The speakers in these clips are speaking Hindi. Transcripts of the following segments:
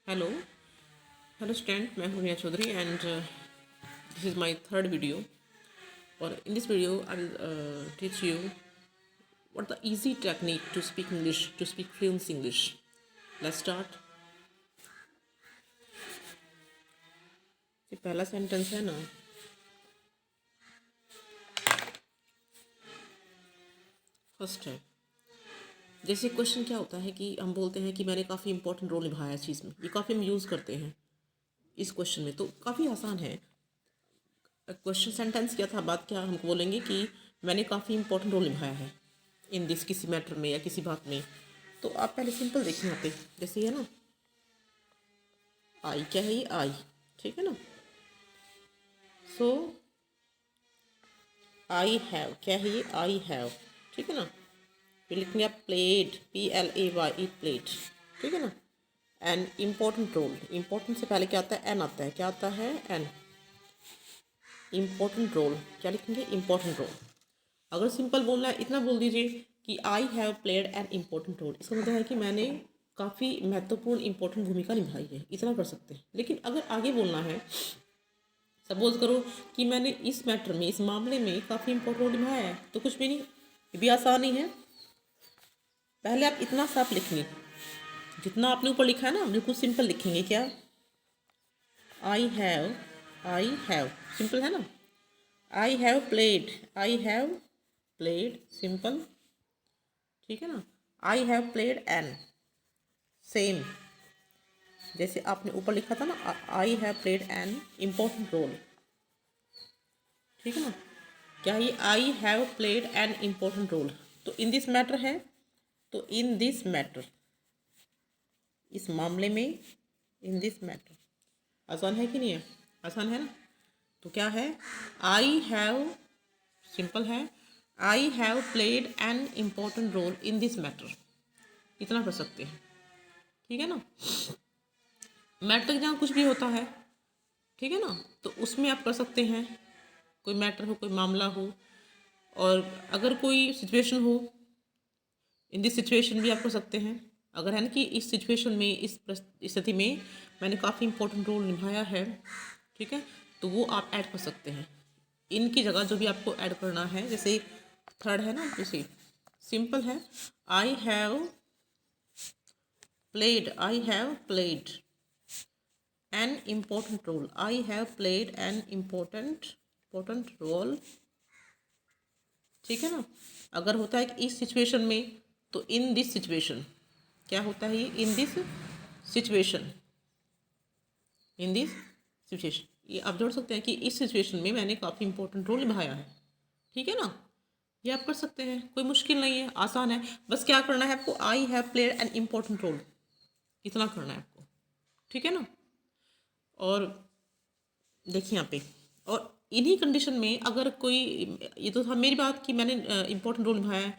हेलो हेलो स्टूडेंट, मैं हूँ Riya Chaudhary and this is my third video. और in this video I will teach you what the easy technique to speak English, to speak fluent English. Let's start. ये पहला सेंटेंस है ना, फर्स्ट है। जैसे क्वेश्चन क्या होता है कि हम बोलते हैं कि मैंने काफ़ी इंपॉर्टेंट रोल निभाया इस चीज़ में, ये काफ़ी हम यूज़ करते हैं इस क्वेश्चन में, तो काफ़ी आसान है। क्वेश्चन सेंटेंस क्या था, बात क्या, हमको बोलेंगे कि मैंने काफ़ी इंपॉर्टेंट रोल निभाया है इन दिस, किसी मैटर में या किसी बात में। तो आप पहले सिंपल देखिए यहाँ पे, जैसे ये ना आई, क्या है ये आई, ठीक है ना। सो आई हैव, क्या है ये आई हैव, ठीक है ना। फिर लिखेंगे आप प्लेड, PLAY, प्लेड, ठीक है ना। एन इम्पोर्टेंट रोल, इम्पोर्टेंट से पहले क्या आता है, एन आता है, क्या आता है, एन इम्पोर्टेंट रोल, क्या लिखेंगे, इम्पोर्टेंट रोल। अगर सिंपल बोलना है इतना बोल दीजिए कि I have played an important role, इसका मतलब है कि मैंने काफ़ी महत्वपूर्ण इंपॉर्टेंट भूमिका निभाई है, इतना कर सकते हैं। लेकिन अगर आगे बोलना है, सपोज करो कि मैंने इस मैटर में, इस मामले में काफ़ी इंपॉर्टेंट रोल निभाया है, तो कुछ भी नहीं, ये भी आसान ही है। पहले आप इतना साफ लिखेंगे, जितना आपने ऊपर लिखा है ना, बिल्कुल सिंपल लिखेंगे। क्या, आई हैव, सिंपल है ना। I have played, I have played, simple, ठीक है ना। I have played an, same, जैसे आपने ऊपर लिखा था ना, I have played an important role, ठीक है ना। क्या ये I have played an important role, तो इन दिस मैटर है, तो इन दिस मैटर, इस मामले में, इन दिस मैटर। आसान है कि नहीं है, आसान है ना। तो क्या है, आई हैव, सिंपल है, I have played an important role in this matter, इतना कर सकते हैं, ठीक है ना। मैटर जहाँ कुछ भी होता है, ठीक है ना, तो उसमें आप कर सकते हैं। कोई मैटर हो, कोई मामला हो, और अगर कोई सिचुएशन हो, इन दिस सिचुएशन भी आप कर सकते हैं। अगर है ना कि इस सिचुएशन में, इस स्थिति में मैंने काफ़ी इंपॉर्टेंट रोल निभाया है, ठीक है, तो वो आप ऐड कर सकते हैं। इनकी जगह जो भी आपको ऐड करना है, जैसे थर्ड है ना, जैसे सिंपल है, I have played an important role, I have played an important role, ठीक है ना। अगर होता है कि इस सिचुएशन में, तो इन दिस सिचुएशन, क्या होता है ये, इन this situation, in this situation, ये आप जोड़ सकते हैं कि इस सिचुएशन में मैंने काफ़ी इंपॉर्टेंट रोल निभाया है, ठीक है ना। ये आप कर सकते हैं, कोई मुश्किल नहीं है, आसान है। बस क्या करना है आपको, I have played an important role, इतना करना है आपको, ठीक है ना। और देखिए यहाँ पे, और इन्हीं कंडीशन में अगर कोई, ये तो था मेरी बात कि मैंने इंपॉर्टेंट रोल निभाया है।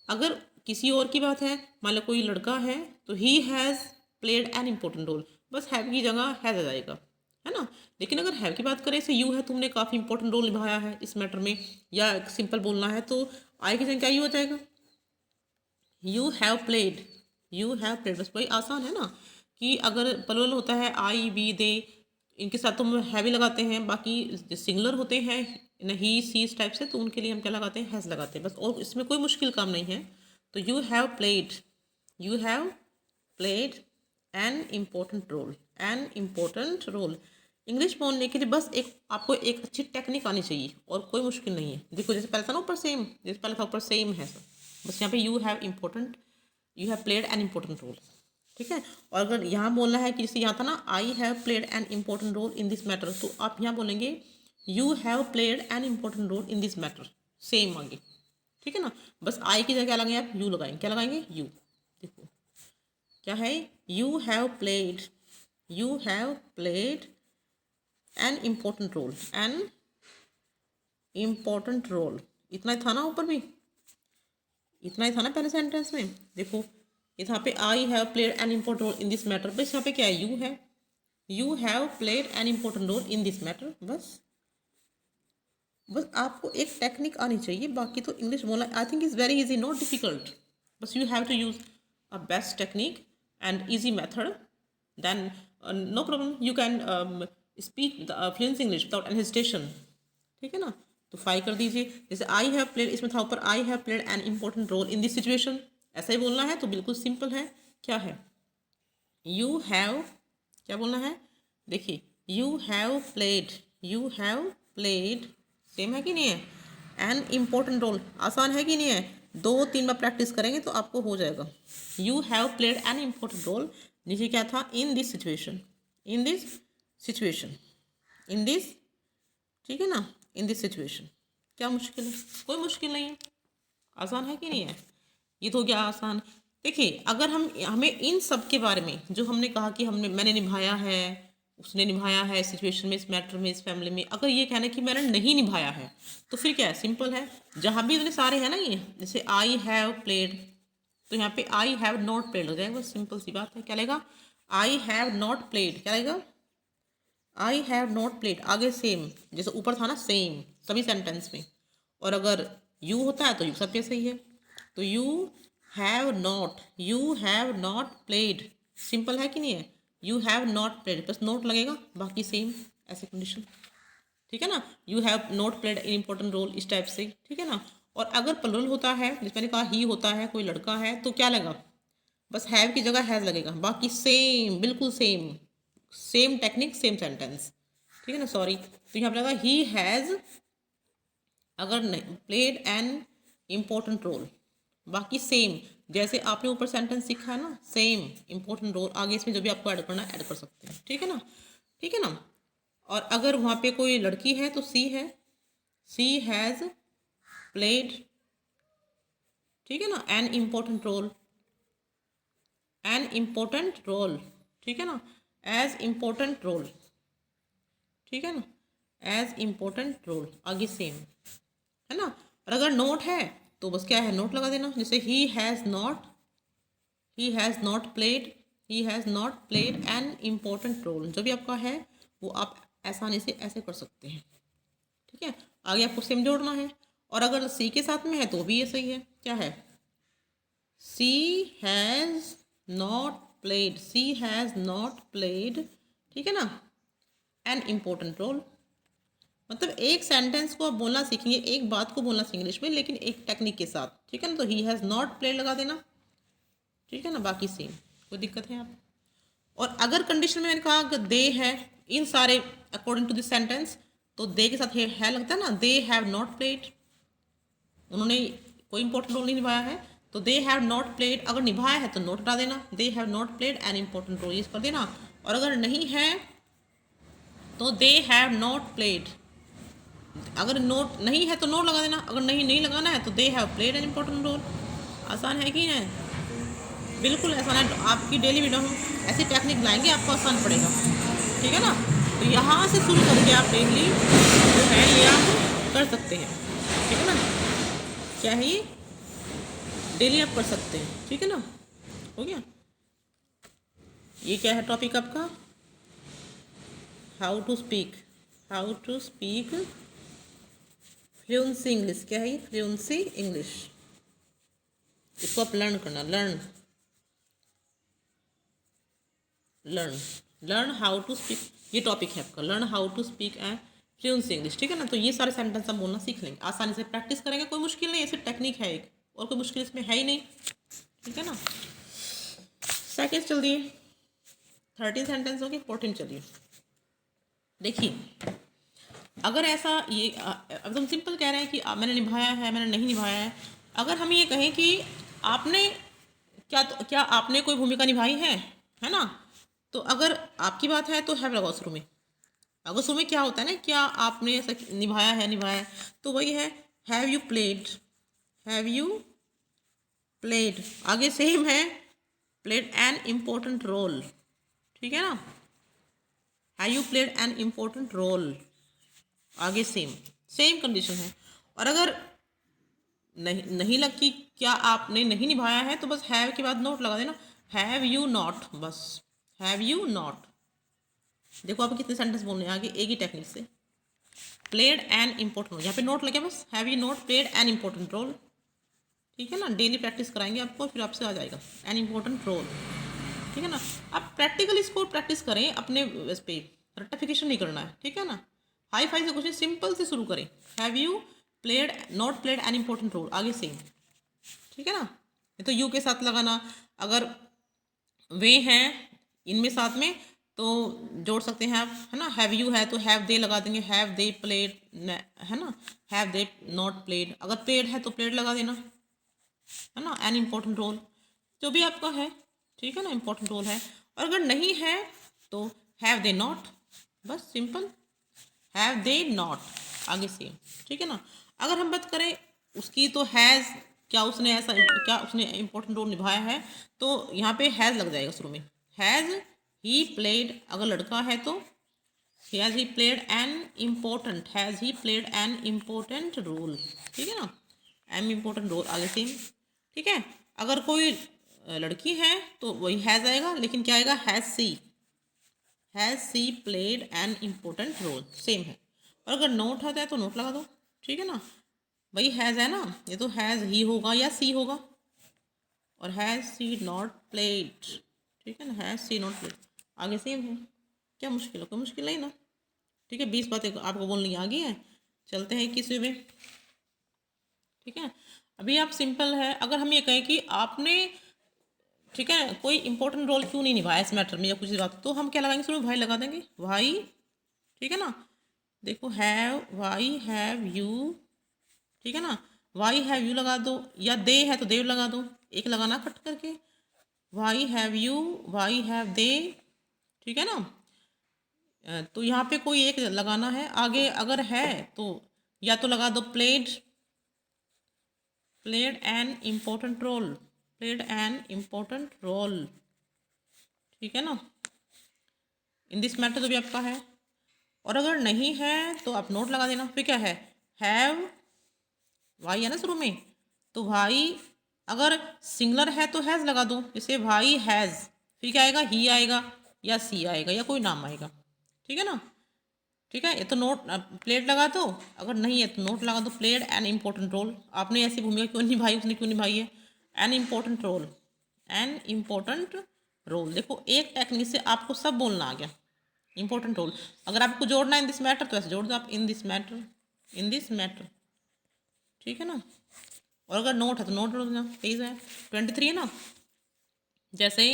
अगर किसी और की बात है, मान लो कोई लड़का है, तो he has played an important role, बस हैव की जगह हैज़ आ जाएगा, है ना। लेकिन अगर हैव की बात करें, से यू है, तुमने काफ़ी इंपॉर्टेंट रोल निभाया है इस मैटर में, या सिंपल बोलना है, तो आई की जगह क्या यू हो जाएगा, यू हैव प्लेड, बस वही आसान है ना। कि अगर प्लूरल होता है, आई वी दे, इनके साथ तो हम हैवी लगाते हैं, बाकी सिंगुलर होते हैं न, ही सी, इस टाइप से, तो उनके लिए हम क्या लगाते हैं, हैज़ लगाते हैं बस, और इसमें कोई मुश्किल काम नहीं है। तो you have played an important role. English बोलने के लिए बस एक आपको एक अच्छी टेक्निक आनी चाहिए, और कोई मुश्किल नहीं है। देखो जैसे पहले था ना ऊपर सेम, जैसे पहले था ऊपर सेम है सब, बस यहाँ पे you have played an important role, ठीक है। और अगर यहाँ बोलना है कि जैसे यहाँ था ना, I have played an important role in this matter, तो आप यहाँ बोलेंगे you have played an important role in this matter, same आगे, ठीक है ना। बस आई की जगह क्या लगाएंगे आप, यू लगाएंगे, क्या लगाएंगे, यू। देखो क्या है, you have played an important role, इतना ही था ना ऊपर भी, इतना ही था ना पहले सेंटेंस में। देखो यहाँ पे I have played an important role in this matter, बस यहाँ पे क्या है, you have played an important role in this matter, बस आपको एक टेक्निक आनी चाहिए, बाकी तो इंग्लिश बोलना I think is very easy, not difficult. बस you have to use a best technique and easy method then no problem, you can speak fluent English without any hesitation, ठीक है ना। तो 5 कर दीजिए। जैसे आई हैव प्लेड, इसमें था ऊपर I have played an important role in this situation, ऐसा ही बोलना है। तो बिल्कुल सिंपल है, क्या है, यू हैव, क्या बोलना है, देखिए यू हैव प्लेड, सेम है कि नहीं है, एन इम्पोर्टेंट रोल, आसान है कि नहीं है, 2-3 बार प्रैक्टिस करेंगे तो आपको हो जाएगा। You have played an important role, नीचे क्या था, इन दिस सिचुएशन, ठीक है ना, इन दिस सिचुएशन। क्या मुश्किल है, कोई मुश्किल नहीं है, आसान है कि नहीं है, ये तो हो गया आसान। देखिए अगर हमें इन सब के बारे में जो हमने कहा कि मैंने निभाया है, उसने निभाया है, सिचुएशन में, इस मैटर में, इस फैमिली में, अगर ये कहना है कि मैंने नहीं निभाया है तो फिर क्या है, सिंपल है, जहाँ भी इतने सारे हैं ना, ये जैसे आई हैव प्लेड, तो यहाँ पे आई हैव नॉट प्लेड हो जाएगा, सिंपल सी बात है। क्या लगेगा, आई हैव नॉट प्लेड, क्या लगेगा, आई हैव नॉट प्लेड, आगे सेम, जैसे ऊपर था ना सेम सभी सेंटेंस में, और अगर यू होता है तो यू सब जैसे ही है। तो you have not played, simple है कि नहीं है, यू हैव नॉट प्लेड, बस नोट लगेगा, बाकी सेम, ऐसे कंडीशन, ठीक है ना। You have not played in important role, इस टाइप से, ठीक है ना। और अगर प्लुरल होता है, जैसे मैंने कहा ही होता है, कोई लड़का है, तो क्या लगा, बस हैव की जगह हैज़ लगेगा, बाकी सेम, बिल्कुल सेम टेक्निक, सेम सेंटेंस, ठीक है ना। सॉरी, तो यहाँ पर लगा ही हैज़, अगर नहीं प्लेड एन इम्पोर्टेंट रोल, बाकी सेम, जैसे आपने ऊपर सेंटेंस सीखा है ना, सेम इम्पोर्टेंट रोल, आगे इसमें जो भी आपको ऐड करना है ऐड कर सकते हैं, ठीक है ना, ठीक है ना। और अगर वहाँ पे कोई लड़की है तो सी है, सी हैज़ प्लेड, ठीक है ना, एन इम्पोर्टेंट रोल, ठीक है ना, एज इम्पोर्टेंट रोल, ठीक है ना, एज इम्पोर्टेंट रोल, आगे सेम, है ना। और अगर नोट है तो बस क्या है, नोट लगा देना, जैसे ही has not played an important role, जो भी आपका है वो आप आसानी से ऐसे कर सकते हैं, ठीक है। आगे आपको सेम जोड़ना है, और अगर सी के साथ में है तो भी ये सही है, क्या है, सी हैज़ नॉट प्लेड, ठीक है ना, एन इम्पोर्टेंट रोल। मतलब एक सेंटेंस को आप बोलना सीखेंगे, एक बात को बोलना सीखेंगे इंग्लिश में, लेकिन एक टेक्निक के साथ, ठीक है ना। तो ही हैज़ नॉट प्लेड लगा देना, ठीक है ना, बाकी सेम, कोई दिक्कत है आप। और अगर कंडीशन में मैंने कहा कि दे है, इन सारे अकॉर्डिंग टू दिस सेंटेंस, तो दे के साथ है लगता है ना, दे हैव नॉट प्लेड, उन्होंने कोई इंपॉर्टेंट रोल नहीं निभाया है, तो दे हैव नॉट प्लेड, अगर निभाया है तो नोट हटा देना, they have not played an important role use कर देना। और अगर नहीं है तो दे हैव नॉट प्लेड, अगर नोट नहीं है तो नोट लगा देना, अगर नहीं लगाना है तो they have played an important role. आसान है कि नहीं, बिल्कुल आसान है। आपकी डेली वीडियो हम ऐसी टेक्निक लाएंगे, आपको आसान पड़ेगा, ठीक है ना। तो यहाँ से शुरू करके आप डेली जो है ये आप कर सकते हैं, ठीक है ना, क्या है ये, डेली आप कर सकते हैं, ठीक है ना, हो गया। ये क्या है टॉपिक आपका, how to speak fluency English, क्या है ये, फ्लुएंसी इंग्लिश, इसको आप लर्न करना, लर्न हाउ टू स्पीक, ये टॉपिक है आपका, learn how to speak and fluency English, ठीक है ना। तो ये सारे सेंटेंस आप बोलना सीख लेंगे, आसानी से प्रैक्टिस करेंगे, कोई मुश्किल नहीं, ऐसी टेक्निक है एक, और कोई मुश्किल इसमें है ही नहीं, ठीक है ना। सेकेंड चल दिए, 13 सेंटेंस हो गए, 14 चलिए। देखिए अगर ऐसा ये अब हम सिंपल कह रहे हैं कि मैंने निभाया है, मैंने नहीं निभाया है। अगर हम ये कहें कि आपने क्या आपने कोई भूमिका निभाई है ना, तो अगर आपकी बात है तो हैव लगाओ शुरू में। अगर शुरू में क्या होता है ना, क्या आपने ऐसा निभाया है, तो वही है हैव यू प्लेड, आगे सेम है, प्लेड एन इम्पोर्टेंट रोल, ठीक है ना, have you played an important role, आगे सेम कंडीशन है। और अगर नहीं लगती क्या आपने नहीं निभाया है, तो बस हैव के बाद नोट लगा देना, हैव यू नॉट, बस हैव यू नॉट। देखो आप कितने सेंटेंस बोलने हैं आगे, एक ही टेक्निक से, प्लेड एन इम्पोर्टेंट रोल, यहाँ पे नोट लगे, बस have you not played an important role, ठीक है ना। डेली प्रैक्टिस कराएंगे आपको, फिर आपसे आ जाएगा एन इम्पोर्टेंट रोल, ठीक है ना। अब प्रैक्टिकल इसको प्रैक्टिस करें अपने इस पे, रेक्टिफिकेशन नहीं करना है, ठीक है ना। हाई फाई से कुछ नहीं, सिंपल से शुरू करें। Have you played not played an important role, आगे सेम, ठीक है ना। ये तो यू के साथ लगाना, अगर वे हैं इनमें साथ में तो जोड़ सकते हैं आप, है ना। हैव यू है तो हैव दे लगा देंगे, हैव दे प्लेड, है ना, हैव दे नॉट प्लेड। अगर प्लेड है तो प्लेड लगा देना, है ना। एन इम्पोर्टेंट रोल जो भी आपका है, ठीक है ना, इम्पोर्टेंट रोल है। और अगर नहीं है तो हैव दे नॉट, बस सिंपल, हैव दे नॉट, आगे से, ठीक है ना। अगर हम बात करें उसकी तो हैज़, क्या उसने ऐसा, क्या उसने इम्पोर्टेंट रोल निभाया है, तो यहाँ पे हैज़ लग जाएगा शुरू में। हैज़ ही प्लेड, अगर लड़का है तो has he played an important, has he played an important role, ठीक है ना, एन इम्पोर्टेंट रोल, आगे सेम, ठीक है। अगर कोई लड़की है तो वही हैज़ आएगा, लेकिन क्या आएगा, has she played an important role, same है। और अगर नोट होता है तो नोट लगा दो, ठीक है ना। वही हैज़ है ना, ये तो हैज़ ही होगा या सी होगा। और हैज़ सी नॉट प्लेड, ठीक है ना, हैज़ सी नॉट प्लेड, आगे सेम है। क्या मुश्किल है, कोई मुश्किल नहीं ना, ठीक है। 20 बातें आपको बोलनी आ गई हैं, चलते हैं 21वें में, ठीक है। अभी आप सिंपल है, अगर हम ये कहें कि आपने, ठीक है, कोई इंपॉर्टेंट रोल क्यों नहीं निभाया इस मैटर में या कुछ बात, तो हम क्या लगाएंगे, शुरू में भाई लगा देंगे, भाई, ठीक है ना। देखो हैव, वाई हैव यू, ठीक है ना, वाई हैव यू लगा दो, या दे है तो दे लगा दो, एक लगाना कट करके, why have you, why have they, ठीक है ना। तो यहाँ पे कोई एक लगाना है, आगे अगर है तो या तो लगा दो played, played an important role, played an important role, ठीक है ना, इन दिस मैटर जो भी आपका है। और अगर नहीं है तो आप नोट लगा देना। फिर क्या है, हैव, वाई है ना शुरू में, तो भाई अगर सिंगलर है तो हैज़ लगा दो, जैसे भाई हैज़, फिर क्या आएगा, ही आएगा या सी आएगा या कोई नाम आएगा, ठीक है ना। ठीक है, ये तो नोट प्लेड लगा दो, अगर नहीं है तो नोट लगा दो, प्लेड एन इम्पोर्टेंट रोल, आपने ऐसी भूमिका क्यों निभाई, उसने क्यों निभाई है, an important role, an important role. देखो एक टेक्निक से आपको सब बोलना आ गया, इंपॉर्टेंट रोल। अगर आपको जोड़ना है इन दिस मैटर तो ऐसे जोड़ दो आप, इन this matter, in this matter, ठीक है ना। और अगर नोट है तो नोट जोड़ देना, तेईस है, 23 है ना। जैसे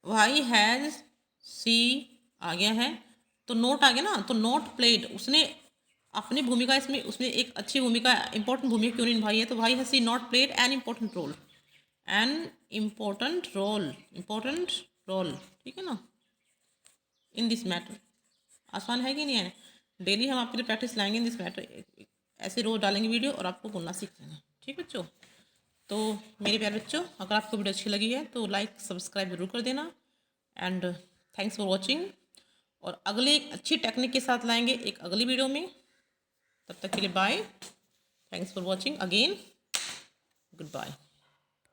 वाई हैज़ सी आ गया है तो नोट आ गया ना, तो नोट प्लेड, उसने अपनी भूमिका इसमें, उसने एक अच्छी भूमिका, इंपॉर्टेंट भूमिका क्यों नहीं निभाई है, तो भाई has she not played an important role, an important role, important role, ठीक है ना, इन दिस मैटर। आसान है कि नहीं है, डेली हम आपके लिए प्रैक्टिस लाएंगे इन दिस मैटर, ऐसे रोज डालेंगे वीडियो और आपको बोलना सीख लेना, ठीक बच्चों। तो मेरे प्यारे बच्चों, अगर आपको वीडियो अच्छी लगी है तो लाइक सब्सक्राइब जरूर कर देना, एंड थैंक्स फॉर वॉचिंग। और अगले एक अच्छी टेक्निक के साथ लाएंगे एक अगली वीडियो में, तब तक के लिए bye, thanks for watching again, good bye.